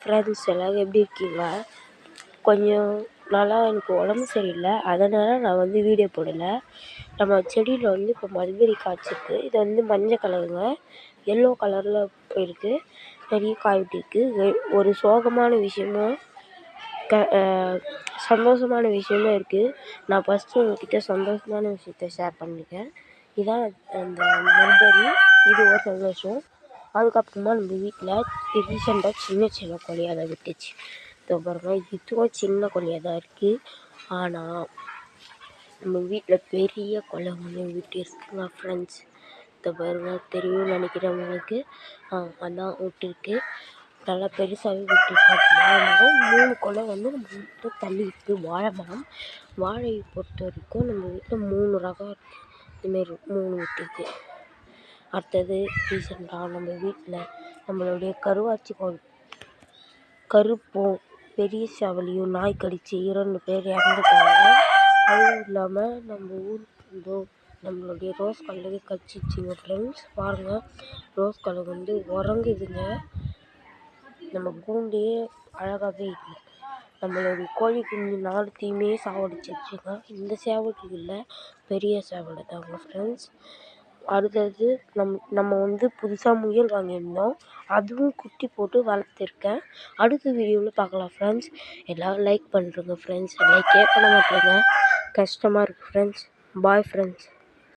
Friends எல்லோரும் எப்படி இருக்கீங்க? கொஞ்சம் நாளாக எனக்கு உடம்பு சரியில்லை, அதனால் நான் வீடியோ போடலை. நம்ம செடியில் இப்போ மல்பெரி காய்ச்சிருக்கு. இது மஞ்சள் கலருங்க, எல்லோ கலரில் இருக்குது, நிறைய காய் விட்டிருக்கு. ஒரு சோகமான விஷயமும் சந்தோஷமான விஷயமும் இருக்குது. நான் ஃபஸ்ட்டு உங்கள்கிட்ட சந்தோஷமான விஷயத்த ஷேர் பண்ணியிருக்கேன். இதான் அந்த மல்பெரி, இது ஒரு சந்தோஷம். அதுக்கப்புறமா நம்ம வீட்டில் ரீசெண்டாக சின்ன கொலையாக விட்டுச்சு. இதோ பாருங்கள், இதுவும் சின்ன கொலையாக தான் இருக்குது. ஆனால் நம்ம வீட்டில் பெரிய கொலை ஒன்று விட்டுருக்குங்க ஃப்ரெண்ட்ஸ். இதை பாருங்கள், தெரியும் நினைக்கிறேன் உங்களுக்கு. அதான் விட்டுருக்கு, நல்லா பெருசாகவே விட்டுருக்காங்க. வாழை மரம் 3 கொலை நம்ம வீட்டில் தள்ளி இருக்குது. வாழை மரம், வாழையை பொறுத்த வரைக்கும் நம்ம வீட்டில் 3 ரகம் இருக்குது. இதுமாரி 3 விட்டுருக்கு. அடுத்தது ரீசெண்டாக நம்ம வீட்டில் நம்மளுடைய கருவாச்சி கருப்பும் பெரிய சேவலையும் நாய் கடித்து 2 பேர் இறந்துட்டாங்க. அதுவும் இல்லாமல் நம்ம ஊர் நம்மளுடைய ரோஸ் கலரே கடிச்சிச்சிங்க ஃப்ரெண்ட்ஸ். பாருங்கள், ரோஸ் கலர் உறங்குதுங்க. நம்ம கூண்டே அழகாகவே இல்லை. நம்மளுடைய கோழி குஞ்சு 4த்தையுமே சாவடிச்சிருச்சுங்க. இந்த சேவல் இல்லை, பெரிய சேவலை தாங்க ஃப்ரெண்ட்ஸ். அடுத்தது நம்ம புதுசாக முயல் வாங்கியிருந்தோம், அதுவும் குட்டி போட்டு வளர்த்துருக்கேன். அடுத்த வீடியோவில் பார்க்கலாம் ஃப்ரெண்ட்ஸ். எல்லோரும் லைக் பண்ணுறேங்க ஃப்ரெண்ட்ஸ். லைக்கே பண்ண மாட்டேங்க, கஷ்டமாக இருக்குது ஃப்ரெண்ட்ஸ். Bye friends.